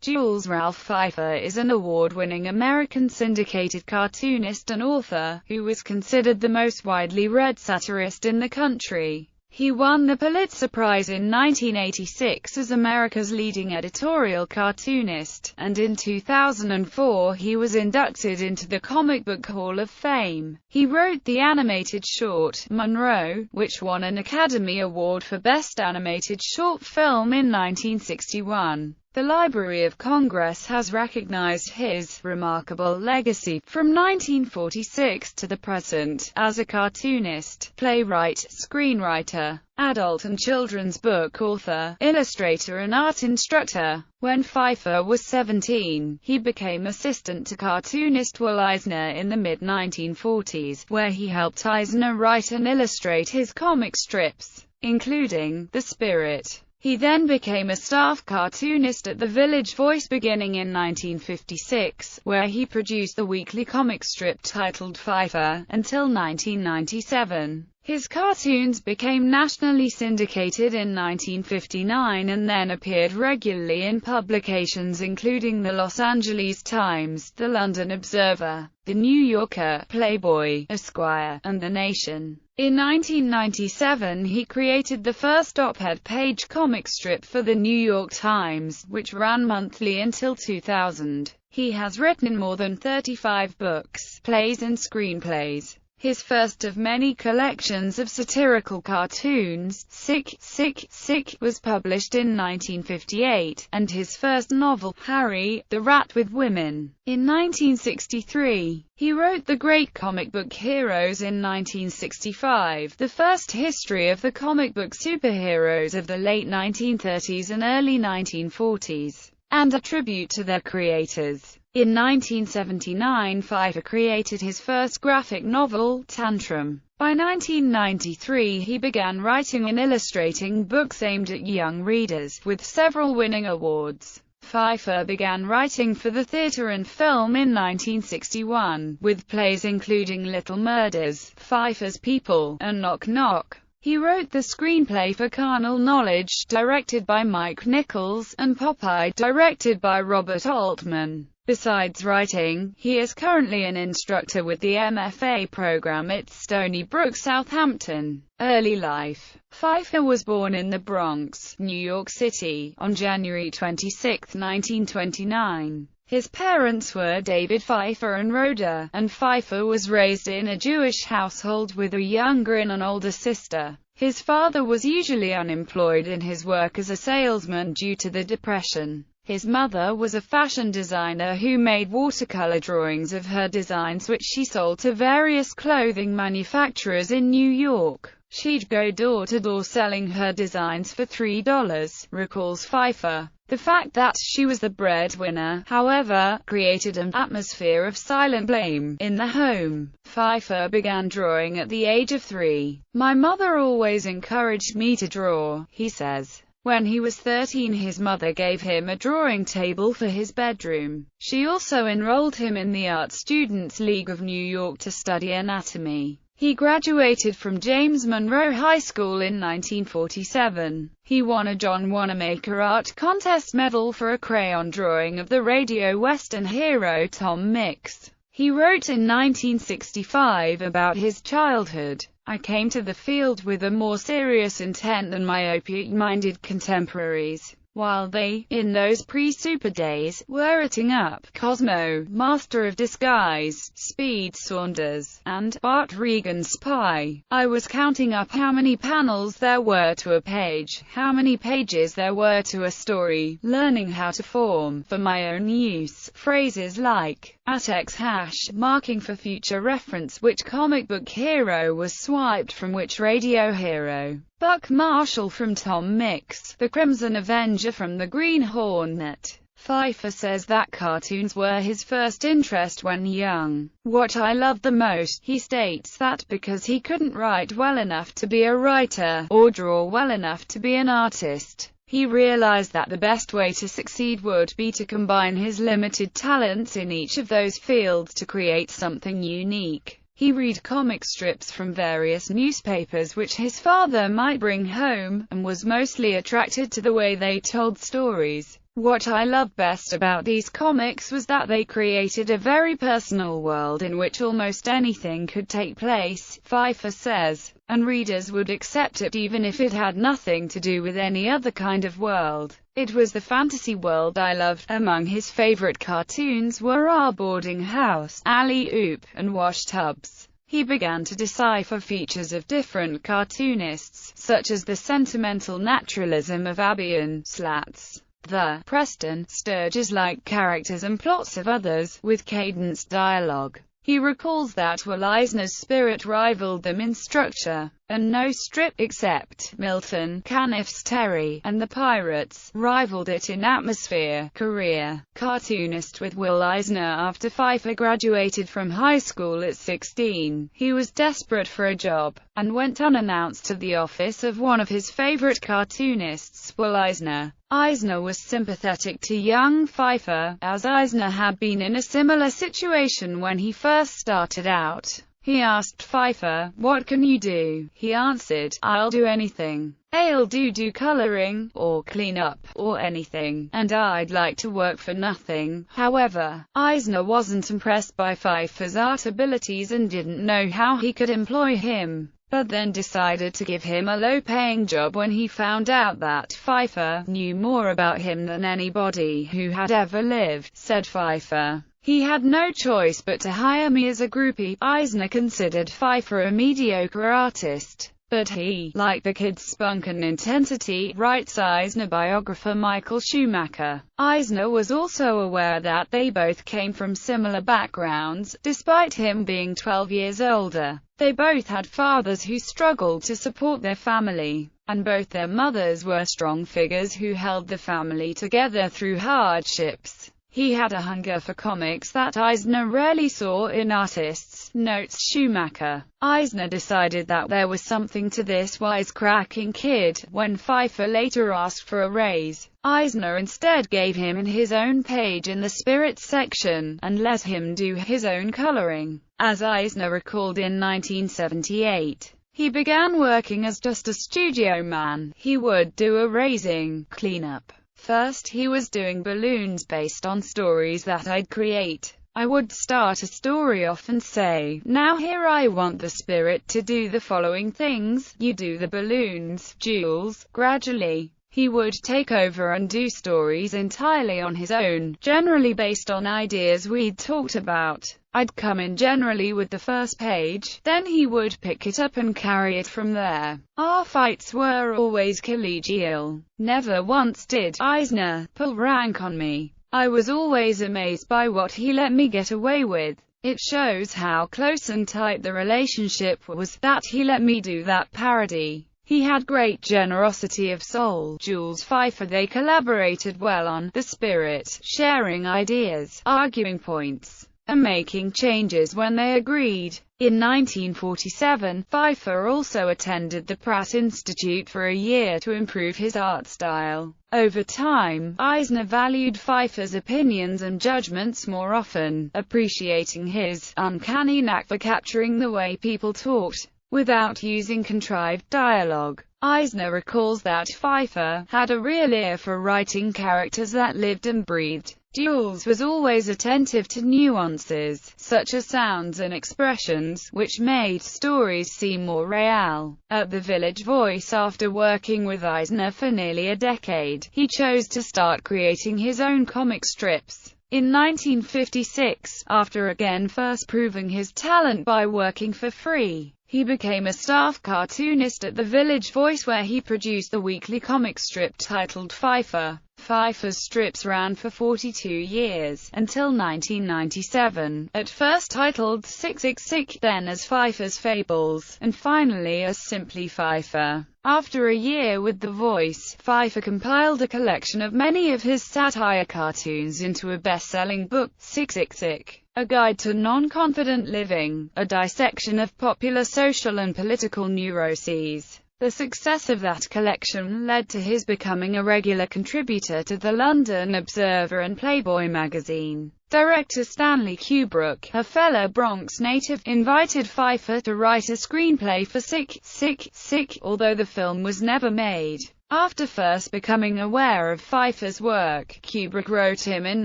Jules Ralph Feiffer is an award-winning American syndicated cartoonist and author, who was considered the most widely read satirist in the country. He won the Pulitzer Prize in 1986 as America's leading editorial cartoonist, and in 2004 he was inducted into the Comic Book Hall of Fame. He wrote the animated short, Monroe, which won an Academy Award for Best Animated Short Film in 1961. The Library of Congress has recognized his remarkable legacy from 1946 to the present as a cartoonist, playwright, screenwriter, adult and children's book author, illustrator and art instructor. When Feiffer was 17, he became assistant to cartoonist Will Eisner in the mid-1940s, where he helped Eisner write and illustrate his comic strips, including The Spirit. He then became a staff cartoonist at the Village Voice beginning in 1956, where he produced the weekly comic strip titled Feiffer, until 1997. His cartoons became nationally syndicated in 1959 and then appeared regularly in publications including the Los Angeles Times, the London Observer, the New Yorker, Playboy, Esquire, and The Nation. In 1997 he created the first op-ed page comic strip for the New York Times, which ran monthly until 2000. He has written more than 35 books, plays and screenplays. His first of many collections of satirical cartoons, Sick, Sick, Sick, was published in 1958, and his first novel, Harry, the Rat with Women, in 1963. He wrote The Great Comic Book Heroes in 1965, the first history of the comic book superheroes of the late 1930s and early 1940s, and a tribute to their creators. In 1979 Feiffer created his first graphic novel, Tantrum. By 1993 he began writing and illustrating books aimed at young readers, with several winning awards. Feiffer began writing for the theatre and film in 1961, with plays including Little Murders, Pfeiffer's People, and Knock Knock. He wrote the screenplay for Carnal Knowledge, directed by Mike Nichols, and Popeye, directed by Robert Altman. Besides writing, he is currently an instructor with the MFA program at Stony Brook, Southampton. Early life. Feiffer was born in the Bronx, New York City, on January 26, 1929. His parents were David Feiffer and Rhoda, and Feiffer was raised in a Jewish household with a younger and an older sister. His father was usually unemployed in his work as a salesman due to the Depression. His mother was a fashion designer who made watercolor drawings of her designs which she sold to various clothing manufacturers in New York. She'd go door to door selling her designs for $3, recalls Feiffer. The fact that she was the breadwinner, however, created an atmosphere of silent blame in the home. Feiffer began drawing at the age of 3. "My mother always encouraged me to draw," he says. When he was 13 his mother gave him a drawing table for his bedroom. She also enrolled him in the Art Students League of New York to study anatomy. He graduated from James Monroe High School in 1947. He won a John Wanamaker Art Contest medal for a crayon drawing of the radio western hero Tom Mix. He wrote in 1965 about his childhood. "I came to the field with a more serious intent than my opiate-minded contemporaries. While they, in those pre-super days, were eating up Cosmo, Master of Disguise, Speed Saunders, and Bart Regan's Spy, I was counting up how many panels there were to a page, how many pages there were to a story, learning how to form, for my own use, phrases like @X#, marking for future reference which comic book hero was swiped from which radio hero. Buck Marshall from Tom Mix, the Crimson Avenger from the Green Hornet." Feiffer says that cartoons were his first interest when young. "What I loved the most," he states, that because he couldn't write well enough to be a writer, or draw well enough to be an artist, he realized that the best way to succeed would be to combine his limited talents in each of those fields to create something unique. He read comic strips from various newspapers which his father might bring home, and was mostly attracted to the way they told stories. What I loved best about these comics was that they created a very personal world in which almost anything could take place, Feiffer says, and readers would accept it even if it had nothing to do with any other kind of world. It was the fantasy world I loved. Among his favorite cartoons were Our Boarding House, Alley Oop, and Wash Tubs. He began to decipher features of different cartoonists, such as the sentimental naturalism of Abian Slats, the Preston Sturges-like characters and plots of others, with cadenced dialogue. He recalls that while Eisner's spirit rivaled them in structure, and no strip, except Milton Caniff's Terry and the Pirates, rivaled it in atmosphere. Career cartoonist with Will Eisner. After Feiffer graduated from high school at 16, he was desperate for a job, and went unannounced to the office of one of his favorite cartoonists, Will Eisner. Eisner was sympathetic to young Feiffer, as Eisner had been in a similar situation when he first started out. He asked Feiffer, "What can you do?" He answered, "I'll do anything. I'll do coloring, or clean up, or anything, and I'd like to work for nothing." However, Eisner wasn't impressed by Pfeiffer's art abilities and didn't know how he could employ him, but then decided to give him a low-paying job when he found out that Feiffer knew more about him than anybody who had ever lived, said Feiffer. He had no choice but to hire me as a groupie. Eisner considered Feiffer a mediocre artist, but he liked the kid's spunk and intensity, writes Eisner biographer Michael Schumacher. Eisner was also aware that they both came from similar backgrounds, despite him being 12 years older. They both had fathers who struggled to support their family, and both their mothers were strong figures who held the family together through hardships. He had a hunger for comics that Eisner rarely saw in artists, notes Schumacher. Eisner decided that there was something to this wisecracking kid. When Feiffer later asked for a raise, Eisner instead gave him his own page in the Spirits section, and let him do his own coloring. As Eisner recalled in 1978, he began working as just a studio man. He would do a raising, cleanup. First he was doing balloons based on stories that I'd create. I would start a story off and say, "Now here I want the spirit to do the following things, you do the balloons, Jules." Gradually, he would take over and do stories entirely on his own, generally based on ideas we'd talked about. I'd come in generally with the first page, then he would pick it up and carry it from there. Our fights were always collegial. Never once did Eisner pull rank on me. I was always amazed by what he let me get away with. It shows how close and tight the relationship was, that he let me do that parody. He had great generosity of soul. Jules Feiffer. They collaborated well on The Spirit, sharing ideas, arguing points, and making changes when they agreed. In 1947, Feiffer also attended the Pratt Institute for a year to improve his art style. Over time, Eisner valued Pfeiffer's opinions and judgments more often, appreciating his uncanny knack for capturing the way people talked, without using contrived dialogue. Eisner recalls that Feiffer had a real ear for writing characters that lived and breathed. Jules was always attentive to nuances, such as sounds and expressions, which made stories seem more real. At the Village Voice, after working with Eisner for nearly a decade, he chose to start creating his own comic strips. In 1956, after again first proving his talent by working for free, he became a staff cartoonist at the Village Voice, where he produced the weekly comic strip titled Feiffer. Feiffer's strips ran for 42 years, until 1997, at first titled Sick Sick Sick, then as Feiffer's Fables, and finally as simply Feiffer. After a year with The Voice, Feiffer compiled a collection of many of his satire cartoons into a best-selling book, Sick Sick Sick, A Guide to Non-Confident Living, a dissection of popular social and political neuroses. The success of that collection led to his becoming a regular contributor to the London Observer and Playboy magazine. Director Stanley Kubrick, a fellow Bronx native, invited Feiffer to write a screenplay for Sick, Sick, Sick, although the film was never made. After first becoming aware of Feiffer's work, Kubrick wrote him in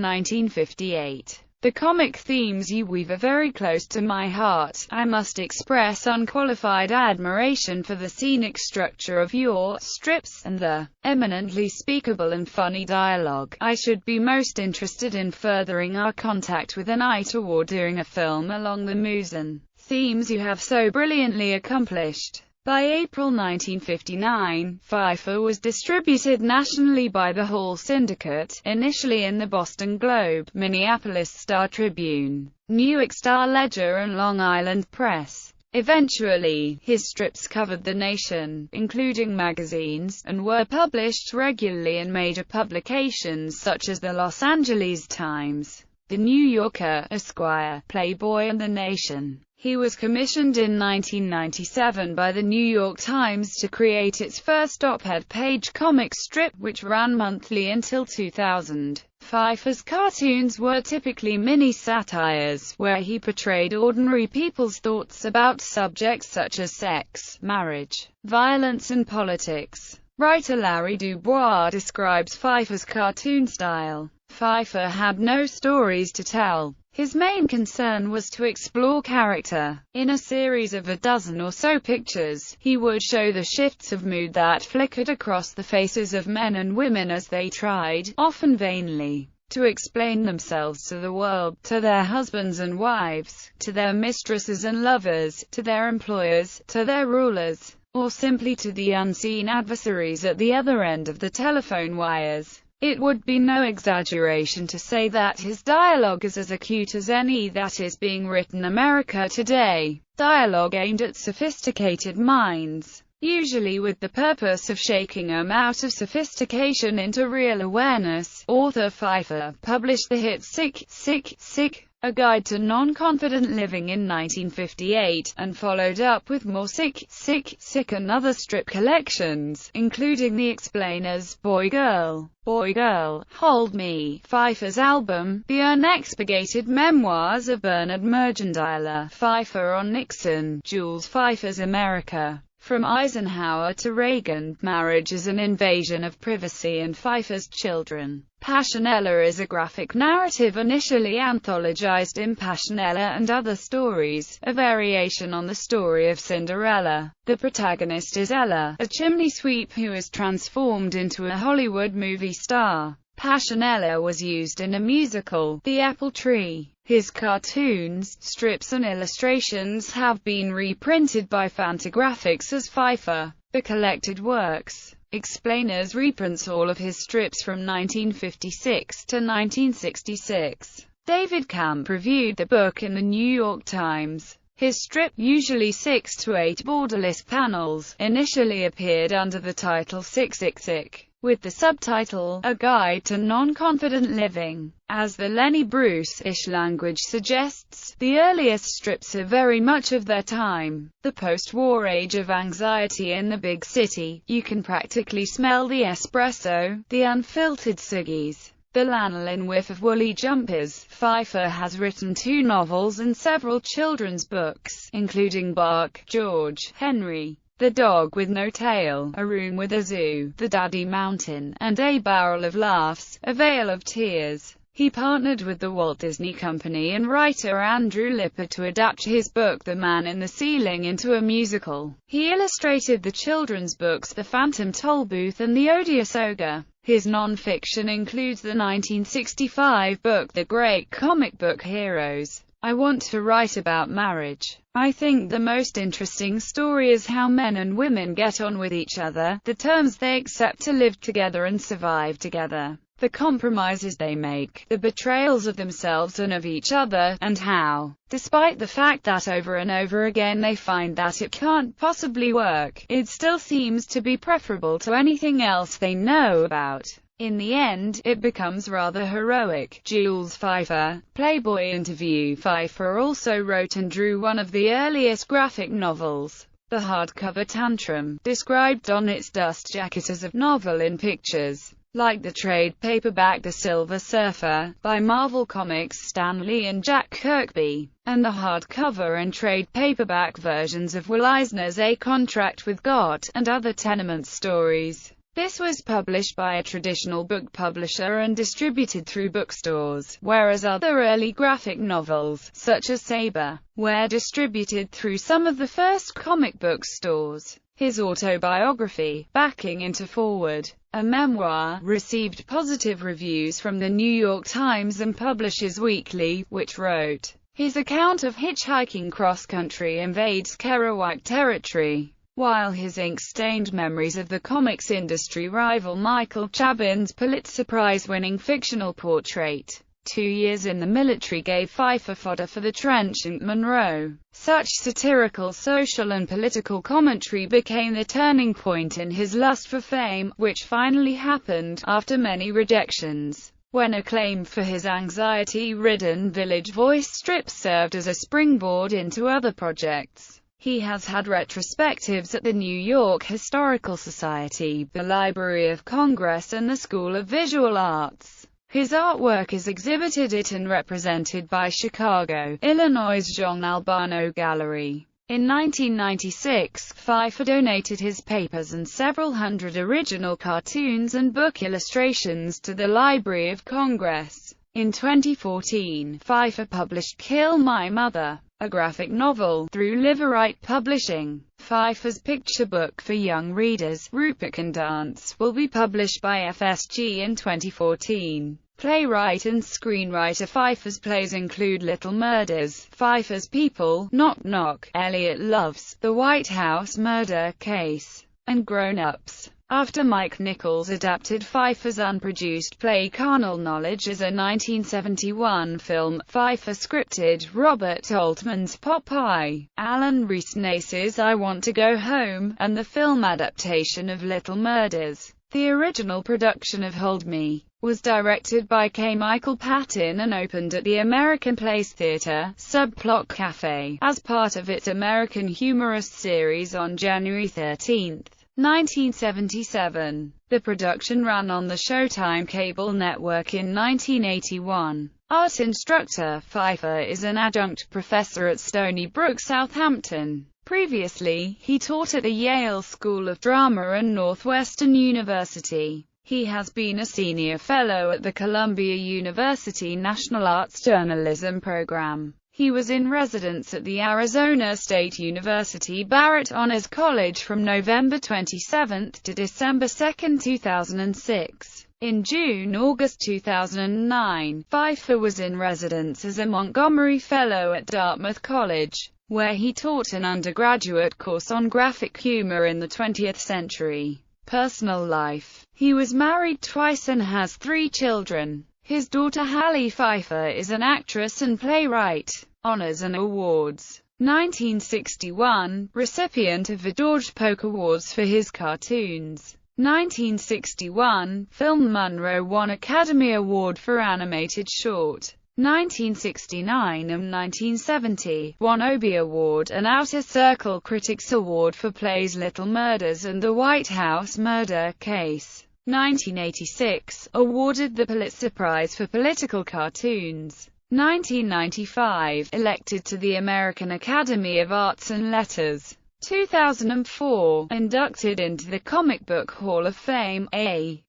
1958. "The comic themes you weave are very close to my heart. I must express unqualified admiration for the scenic structure of your strips, and the eminently speakable and funny dialogue. I should be most interested in furthering our contact with an eye toward doing a film along the Musen themes you have so brilliantly accomplished." By April 1959, Feiffer was distributed nationally by the Hall Syndicate, initially in the Boston Globe, Minneapolis Star-Tribune, Newark Star-Ledger and Long Island Press. Eventually, his strips covered the nation, including magazines, and were published regularly in major publications such as the Los Angeles Times, The New Yorker, Esquire, Playboy and The Nation. He was commissioned in 1997 by the New York Times to create its first op-ed page comic strip, which ran monthly until 2000. Feiffer's cartoons were typically mini-satires, where he portrayed ordinary people's thoughts about subjects such as sex, marriage, violence and politics. Writer Larry Dubois describes Feiffer's cartoon style. Feiffer had no stories to tell. His main concern was to explore character. In a series of a dozen or so pictures, he would show the shifts of mood that flickered across the faces of men and women as they tried, often vainly, to explain themselves to the world, to their husbands and wives, to their mistresses and lovers, to their employers, to their rulers, or simply to the unseen adversaries at the other end of the telephone wires. It would be no exaggeration to say that his dialogue is as acute as any that is being written America today. Dialogue aimed at sophisticated minds, usually with the purpose of shaking them out of sophistication into real awareness. Author Feiffer published the hit Sick, Sick, Sick, A Guide to Non-Confident Living in 1958, and followed up with more Sick, Sick, Sick and other strip collections, including The Explainers, Boy Girl, Hold Me, Feiffer's album, The Unexpurgated Memoirs of Bernard Mergendiler, Feiffer on Nixon, Jules Feiffer's America. From Eisenhower to Reagan, Marriage is an Invasion of Privacy and Feiffer's Children. Passionella is a graphic narrative initially anthologized in Passionella and Other Stories, a variation on the story of Cinderella. The protagonist is Ella, a chimney sweep who is transformed into a Hollywood movie star. Passionella was used in a musical, The Apple Tree. His cartoons, strips and illustrations have been reprinted by Fantagraphics as Feiffer. The collected works. Explainers reprints all of his strips from 1956 to 1966. David Camp reviewed the book in the New York Times. His strip, usually 6 to 8 borderless panels, initially appeared under the title Sick Sick Sick, with the subtitle, A Guide to Non-Confident Living. As the Lenny Bruce-ish language suggests, the earliest strips are very much of their time. The post-war age of anxiety in the big city, you can practically smell the espresso, the unfiltered ciggies, the lanolin whiff of woolly jumpers. Feiffer has written 2 novels and several children's books, including Bark, George, Henry, The Dog with No Tail, A Room with a Zoo, The Daddy Mountain, and A Barrel of Laughs, A Vale of Tears. He partnered with the Walt Disney Company and writer Andrew Lipper to adapt his book The Man in the Ceiling into a musical. He illustrated the children's books The Phantom Tollbooth and The Odious Ogre. His non-fiction includes the 1965 book The Great Comic Book Heroes. I want to write about marriage. I think the most interesting story is how men and women get on with each other, the terms they accept to live together and survive together, the compromises they make, the betrayals of themselves and of each other, and how, despite the fact that over and over again they find that it can't possibly work, it still seems to be preferable to anything else they know about. In the end, it becomes rather heroic. Jules Feiffer, Playboy interview. Feiffer also wrote and drew one of the earliest graphic novels, The Hardcover Tantrum, described on its dust jacket as a novel in pictures, like the trade paperback The Silver Surfer, by Marvel Comics' Stan Lee and Jack Kirby, and the hardcover and trade paperback versions of Will Eisner's A Contract with God, and other Tenement stories. This was published by a traditional book publisher and distributed through bookstores, whereas other early graphic novels, such as Saber, were distributed through some of the first comic book stores. His autobiography, Backing Into Forward, a memoir, received positive reviews from the New York Times and Publishers Weekly, which wrote, "His account of hitchhiking cross-country invades Kerouac territory." While his ink-stained memories of the comics industry rival Michael Chabon's Pulitzer Prize-winning fictional portrait, 2 years in the military gave Feiffer fodder for the trenchant Monroe. Such satirical social and political commentary became the turning point in his lust for fame, which finally happened, after many rejections, when acclaim for his anxiety-ridden Village Voice strip served as a springboard into other projects. He has had retrospectives at the New York Historical Society, the Library of Congress and the School of Visual Arts. His artwork is exhibited at and represented by Chicago, Illinois' John Albano Gallery. In 1996, Feiffer donated his papers and several hundred original cartoons and book illustrations to the Library of Congress. In 2014, Feiffer published Kill My Mother, a graphic novel, through Liverite Publishing. Feiffer's picture book for young readers, Rupert Dance, will be published by FSG in 2014. Playwright and screenwriter Feiffer's plays include Little Murders, Feiffer's People, Knock Knock, Elliot Loves, The White House Murder Case, and Grown Ups. After Mike Nichols adapted Feiffer's unproduced play Carnal Knowledge as a 1971 film, Feiffer scripted Robert Altman's Popeye, Alan Reesnace's I Want to Go Home, and the film adaptation of Little Murders. The original production of Hold Me was directed by K. Michael Patton and opened at the American Place Theatre, Subplot Cafe, as part of its American Humorist series on January 13, 1977. The production ran on the Showtime cable network in 1981. Art instructor, Feiffer is an adjunct professor at Stony Brook, Southampton. Previously, he taught at the Yale School of Drama and Northwestern University. He has been a senior fellow at the Columbia University National Arts Journalism Program. He was in residence at the Arizona State University Barrett Honors College from November 27 to December 2, 2006. In June-August 2009, Feiffer was in residence as a Montgomery Fellow at Dartmouth College, where he taught an undergraduate course on graphic humor in the 20th century. Personal life. He was married twice and has 3 children. His daughter Hallie Feiffer is an actress and playwright. Honors and awards. 1961, recipient of the George Polk Awards for his cartoons. 1961, Film Monroe won Academy Award for Animated Short. 1969 and 1970, won Obie Award and Outer Circle Critics Award for plays Little Murders and The White House Murder Case. 1986, awarded the Pulitzer Prize for Political Cartoons. 1995, elected to the American Academy of Arts and Letters. 2004, inducted into the Comic Book Hall of Fame.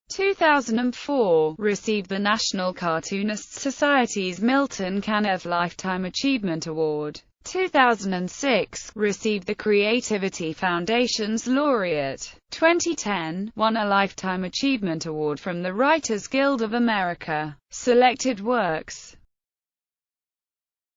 2004, received the National Cartoonists Society's Milton Caniff Lifetime Achievement Award. 2006, received the Creativity Foundation's Laureate. 2010, won a Lifetime Achievement Award from the Writers Guild of America. Selected works.